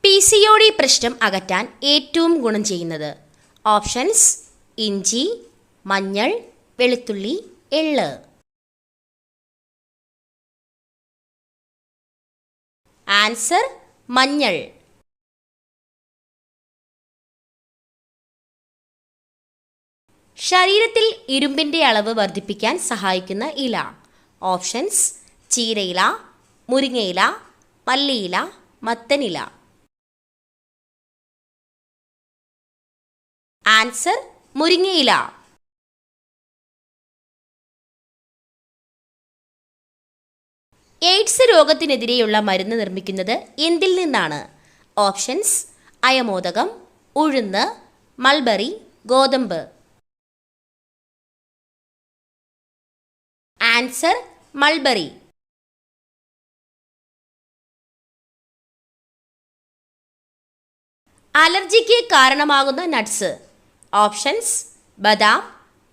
PCOD പ്രശ്നം അകറ്റാൻ ഏറ്റവും ഗുണം ചെയ്യുന്നത്? ഓപ്ഷൻസ്: ഇഞ്ചി, മഞ്ഞൾ, വെളുത്തുള്ളി, എള്ള്. ആൻസർ: മഞ്ഞൾ. ശരീരത്തിൽ ഇരുമ്പിന്റെ അളവ് വർദ്ധിപ്പിക്കാൻ സഹായിക്കുന്ന ഇല. ഓപ്ഷൻസ്: ചീരയില, മുരിങ്ങയില, മല്ലിയില, മത്തനില. ആൻസർ: മുരിങ്ങയില. എയ്ഡ്സ് രോഗത്തിനെതിരെയുള്ള മരുന്ന് നിർമ്മിക്കുന്നത് എന്തിൽ നിന്നാണ്? ഓപ്ഷൻസ്: അയമോദകം, ഉഴുന്ന്, മൾബറി, ഗോതമ്പ്. Answer: mulberry. അലർജിക്ക് കാരണമാകുന്ന നട്ട്സ്. ഓപ്ഷൻസ്: ബദാം,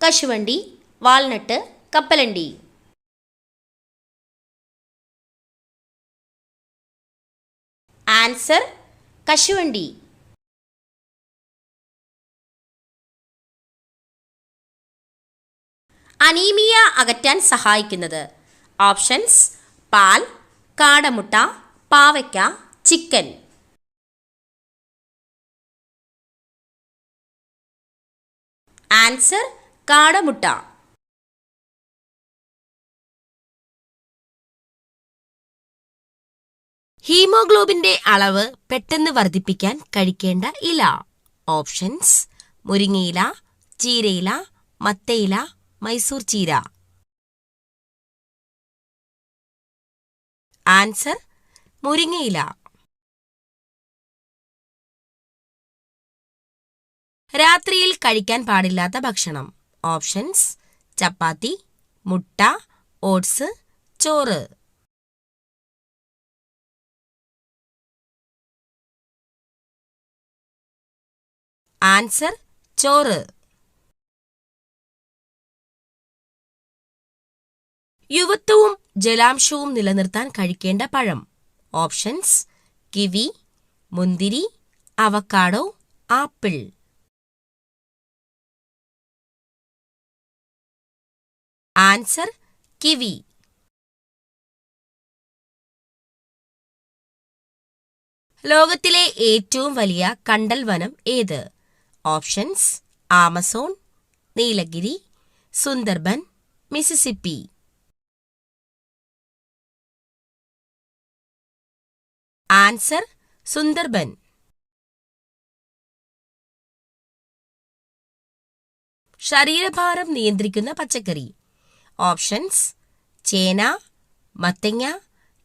കശുവണ്ടി, വാൾനട്ട്, കപ്പലണ്ടി. ആൻസർ: കശുവണ്ടി. അനീമിയ അകറ്റാൻ സഹായിക്കുന്നത്? ഓപ്ഷൻസ്: പാൽ, കാടമുട്ട, പാവയ്ക്ക, ചിക്കൻ. ആൻസർ: കാടമുട്ട. ഹീമോഗ്ലോബിന്റെ അളവ് പെട്ടെന്ന് വർദ്ധിപ്പിക്കാൻ കഴിക്കേണ്ട ഇല. ഓപ്ഷൻസ്: മുരിങ്ങയില, ചീരയില, മത്തയില, മൈസൂർ ചീര. ആൻസർ: മുരിങ്ങയില. രാത്രിയിൽ കഴിക്കാൻ പാടില്ലാത്ത ഭക്ഷണം. ഓപ്ഷൻസ്: ചപ്പാത്തി, മുട്ട, ഓട്സ്, ചോറ്. ആൻസർ: ചോറ്. യുവത്വവും ജലാംശവും നിലനിർത്താൻ കഴിക്കേണ്ട പഴം. ഓപ്ഷൻസ്: കിവി, മുന്തിരി, അവക്കാഡോ, ആപ്പിൾ. Answer: kiwi. ലോകത്തിലെ ഏറ്റവും വലിയ കണ്ടൽ വനം ഏത്? Options: Amazon, Nilgiri, Sundarban, Mississippi. Answer: Sundarban. ശരീരഭാരം നിയന്ത്രിക്കുന്ന പച്ചക്കറി. ഓപ്ഷൻസ്: ചേന, മത്തങ്ങ,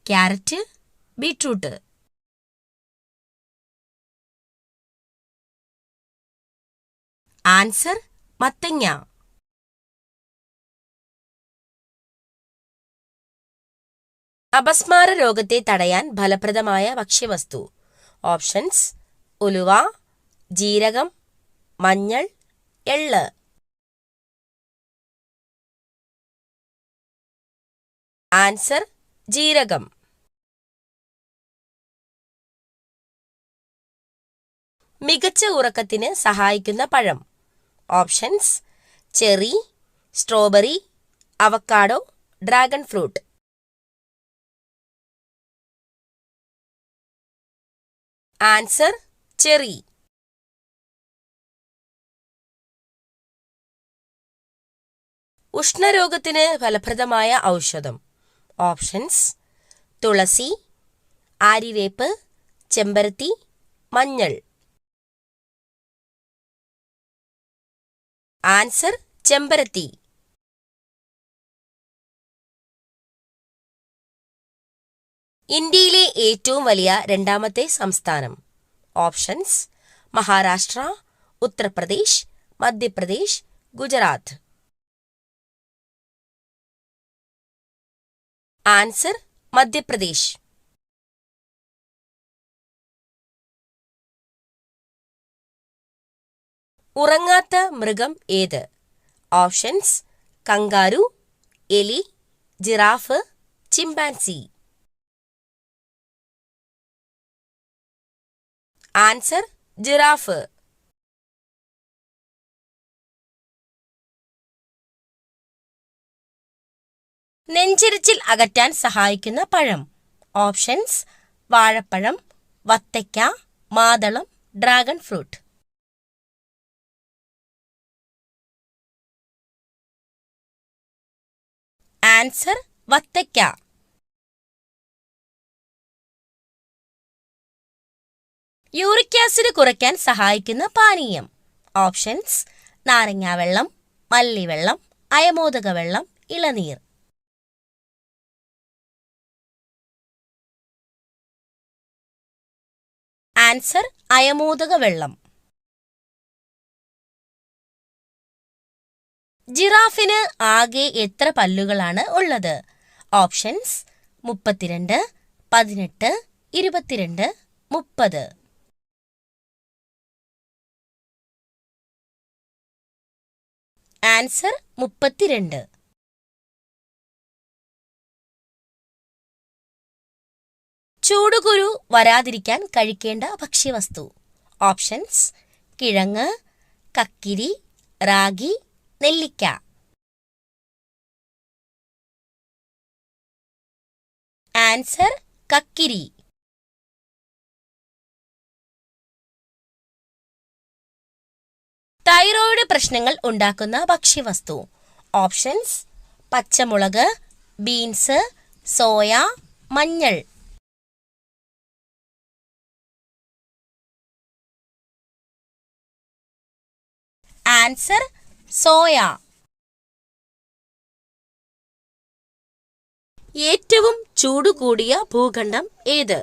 ക്യാരറ്റ്, ബീട്രൂട്ട്. ആൻസർ: മത്തങ്ങ. അപസ്മാര രോഗത്തെ തടയാൻ ഫലപ്രദമായ ഭക്ഷ്യവസ്തു. ഓപ്ഷൻസ്: ഉലുവ, ജീരകം, മഞ്ഞൾ, എള്ള്. ആൻസർ: ജീരകം. മികച്ച ഉറക്കത്തിന് സഹായിക്കുന്ന പഴം. Options: cherry, strawberry, avocado, dragon fruit. Answer: cherry. ഉഷ്ണരോഗത്തിന് ഫലപ്രദമായ ഔഷധം. ഓപ്ഷൻസ്: തുളസി, ആര്യവേപ്പ്, ചെമ്പരത്തി, മഞ്ഞൾ. ആൻസർ: ചെമ്പരത്തി. ഇന്ത്യയിലെ ഏറ്റവും വലിയ രണ്ടാമത്തെ സംസ്ഥാനം. ഓപ്ഷൻസ്: മഹാരാഷ്ട്ര, ഉത്തർപ്രദേശ്, മധ്യപ്രദേശ്, ഗുജറാത്ത്. ആൻസർ: മധ്യപ്രദേശ്. ഉറങ്ങാത്ത മൃഗം ഏത്? ഓപ്ഷൻസ്: കങ്കാരു, എലി, ജിറാഫ്, ചിമ്പാൻസി. Answer giraffe. നെഞ്ചിരിച്ചിൽ അകറ്റാൻ സഹായിക്കുന്ന പഴം. ഓപ്ഷൻസ്: വാഴപ്പഴം, വത്തയ്ക്ക, മാതളം, ഡ്രാഗൺ ഫ്രൂട്ട്. ആൻസർ വത്തയ്ക്ക. യൂറിക് ആസിഡ് കുറയ്ക്കാൻ സഹായിക്കുന്ന പാനീയം. ഓപ്ഷൻസ്: നാരങ്ങാവെള്ളം, മല്ലിവെള്ളം, അയമോദക വെള്ളം, ഇളനീർ. ആൻസർ അയമോദക വെള്ളം. ജിറാഫിന് ആകെ എത്ര പല്ലുകളാണ് ഉള്ളത്? ഓപ്ഷൻസ്: 32, 18, 22, 30. ആൻസർ 32. ചൂടുകുരു വരാതിരിക്കാൻ കഴിക്കേണ്ട ഭക്ഷ്യവസ്തു. ഓപ്ഷൻസ്: കിഴങ്ങ്, കക്കിരി, റാഗി, നെല്ലിക്ക. ആൻസർ കക്കിരി. തൈറോയ്ഡ് പ്രശ്നങ്ങൾ ഉണ്ടാക്കുന്ന ഭക്ഷ്യവസ്തു. ഓപ്ഷൻസ്: പച്ചമുളക്, ബീൻസ്, സോയ, മഞ്ഞൾ. Answer soya. ഏറ്റവും ചൂട് കൂടിയ ഭൂഖണ്ഡം ഏത്?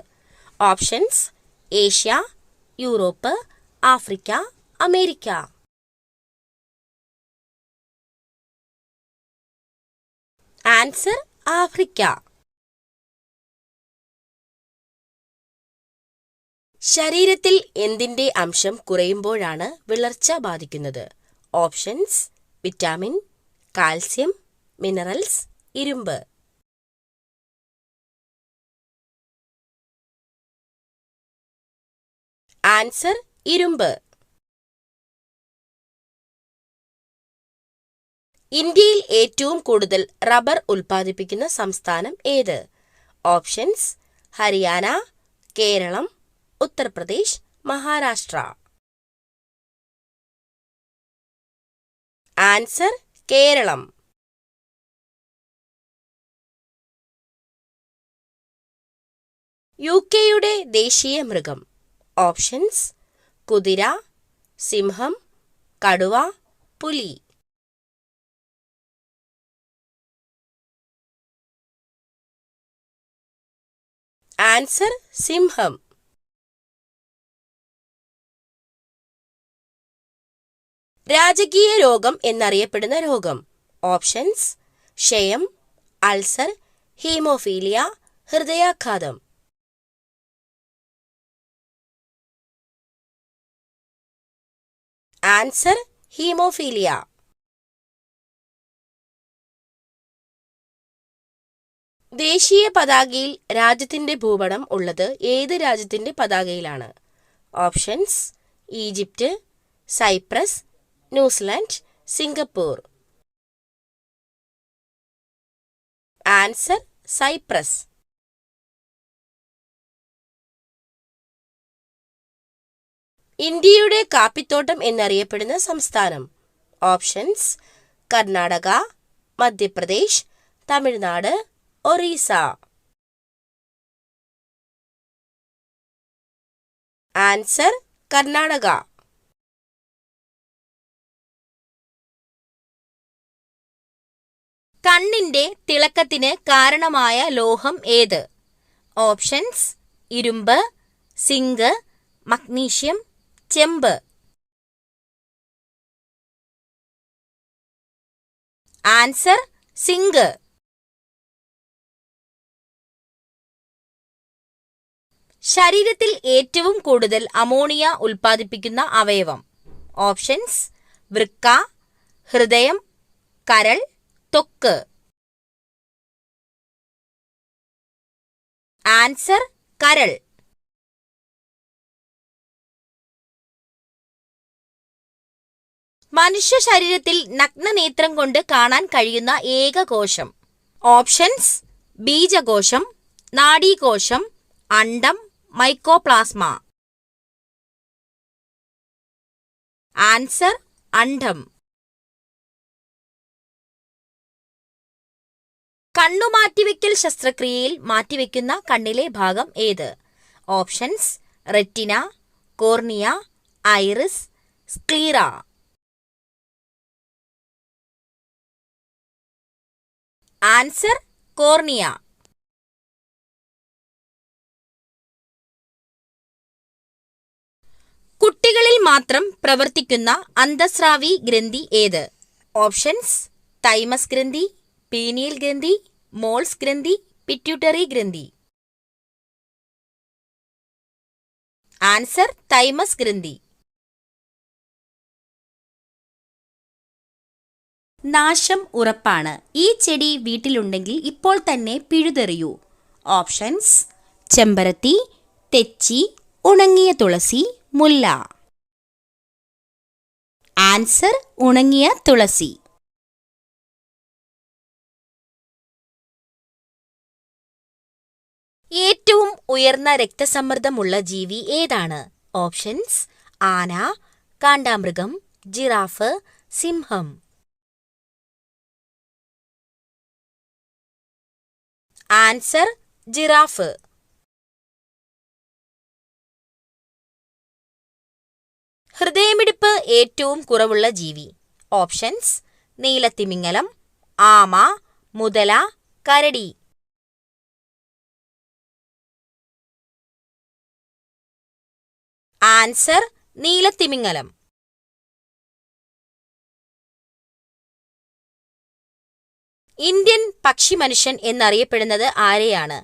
Options: Asia, Europe, Africa, America. Answer Africa. ശരീരത്തിൽ എന്തിന്റെ അംശം കുറയുമ്പോഴാണ് വിളർച്ച ബാധിക്കുന്നത്? ഓപ്ഷൻസ്: വിറ്റാമിൻ, കാൽസ്യം, മിനറൽസ്, ഇരുമ്പ്. ആൻസർ ഇരുമ്പ്. ഇന്ത്യയിൽ ഏറ്റവും കൂടുതൽ റബ്ബർ ഉൽപ്പാദിപ്പിക്കുന്ന സംസ്ഥാനം ഏത്? ഓപ്ഷൻസ്: ഹരിയാന, കേരളം, ഉത്തർപ്രദേശ്, മഹാരാഷ്ട്ര. ആൻസർ കേരളം. യുകെയുടെ ദേശീയ മൃഗം. ഓപ്ഷൻസ്: കുതിര, സിംഹം, കടുവ, പുലി. ആൻസർ സിംഹം. രാജകീയ രോഗം എന്നറിയപ്പെടുന്ന രോഗം. ഓപ്ഷൻസ്: ക്ഷയം, അൾസർ, ഹീമോഫീലിയ, ഹൃദയാഘാതം. Answer haemophilia. ദേശീയ പതാകയിൽ രാജ്യത്തിന്റെ ഭൂപടം ഉള്ളത് ഏത് രാജ്യത്തിന്റെ പതാകയിലാണ്? Options: Egypt, Cyprus, New Zealand, Singapore. Answer Cyprus. ഇന്ത്യയുടെ കാപ്പിത്തോട്ടം എന്നറിയപ്പെടുന്ന സംസ്ഥാനം. ഓപ്ഷൻസ്: കർണാടക, മധ്യപ്രദേശ്, തമിഴ്നാട്, ഒറീസ. ആൻസർ കർണാടക. കണ്ണിന്റെ തിളക്കത്തിന് കാരണമായ ലോഹം ഏത്? ഓപ്ഷൻസ്: ഇരുമ്പ്, സിങ്ക്, മഗ്നീഷ്യം, ചെമ്പ്. Answer zinc. ശരീരത്തിൽ ഏറ്റവും കൂടുതൽ അമോണിയ ഉൽപ്പാദിപ്പിക്കുന്ന അവയവം. ഓപ്ഷൻസ്: വൃക്ക, ഹൃദയം, കരൾ, ത്വക്ക്. ആൻസർ കരൾ. മനുഷ്യ ശരീരത്തിൽ നഗ്നനേത്രം കൊണ്ട് കാണാൻ കഴിയുന്ന ഏക കോശം. ഓപ്ഷൻസ്: ബീജകോശം, നാഡീകോശം, അണ്ഡം, മൈക്കോപ്ലാസ്മ. ആൻസർ: അണ്ഡം. കണ്ണു മാറ്റിവെക്കൽ ശസ്ത്രക്രിയയിൽ മാറ്റിവെക്കുന്ന കണ്ണിലെ ഭാഗം ഏത്? Options: retina, cornea, iris, sclera. Answer: cornea. കുട്ടികളിൽ മാത്രം പ്രവർത്തിക്കുന്ന അന്തസ്രാവി ഗ്രന്ഥി ഏത്? ഓപ്ഷൻസ്: തൈമസ് ഗ്രന്ഥി, പീനിയൽ ഗ്രന്ഥി, മോൾസ് ഗ്രന്ഥി, പിറ്റ്യൂട്ടറി ഗ്രന്ഥി. ആൻസർ: തൈമസ് ഗ്രന്ഥി. നാശം ഉറപ്പാണ്. ഈ ചെടി വീട്ടിലുണ്ടെങ്കിൽ ഇപ്പോൾ തന്നെ പിഴുതെറിയൂ. ഓപ്ഷൻസ്: ചെമ്പരത്തി, തെച്ചി, ഉണങ്ങിയ തുളസി, മുല്ല. ആൻസർ: ഉണങ്ങിയ തുളസി. ഏറ്റവും ഉയർന്ന രക്തസമ്മർദ്ദമുള്ള ജീവി ഏതാണ്? ഓപ്ഷൻസ്: ആന, കാണ്ടാമൃഗം, ജിറാഫ്, സിംഹം. Answer: giraffe. ഹൃദയമിടിപ്പ് ഏറ്റവും കുറവുള്ള ജീവി. ഓപ്ഷൻസ്: നീലത്തിമിംഗലം, ആമ, മുതല, കരടി. ആൻസർ: നീലത്തിമിംഗലം. ഇന്ത്യൻ പക്ഷിമനുഷ്യൻ എന്നറിയപ്പെടുന്നത് ആരെയാണ്?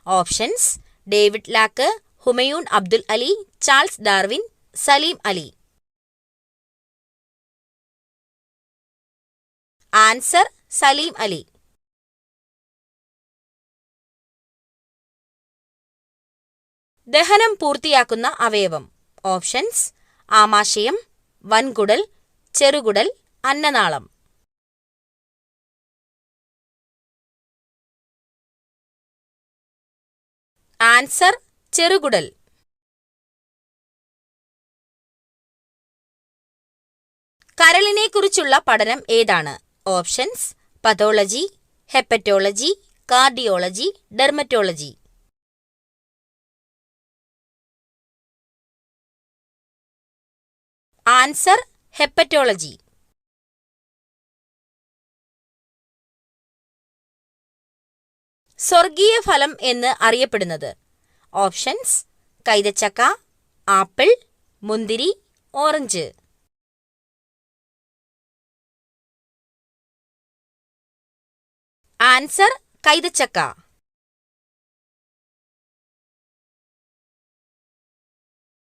Options: David Lack, Humayun Abdul Ali, Charles Darwin, Salim Ali. Answer: Salim Ali. ദഹനം പൂർത്തിയാക്കുന്ന അവയവം. ഓപ്ഷൻസ്: ആമാശയം, വൻകുടൽ, ചെറുകുടൽ, അന്നനാളം. ആൻസർ: ചെറുകുടൽ. കരളിനെ കുറിച്ചുള്ള പഠനം ഏതാണ്? Options: pathology, hepatology, cardiology, dermatology. Answer: hepatology. സ്വർഗീയ ഫലം എന്ന് അറിയപ്പെടുന്നത്. ഓപ്ഷൻസ്: കൈതച്ചക്ക, ആപ്പിൾ, മുന്തിരി, ഓറഞ്ച്. ആൻസർ: കൈതച്ചക്ക.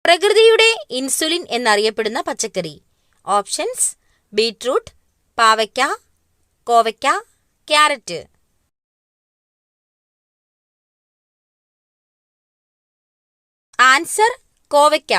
പ്രകൃതിയുടെ ഇൻസുലിൻ എന്നറിയപ്പെടുന്ന പച്ചക്കറി. ഓപ്ഷൻസ്: ബീറ്റ്റൂട്ട്, പാവയ്ക്ക, കോവയ്ക്ക, ക്യാരറ്റ്. ആൻസർ: കോവയ്ക്ക.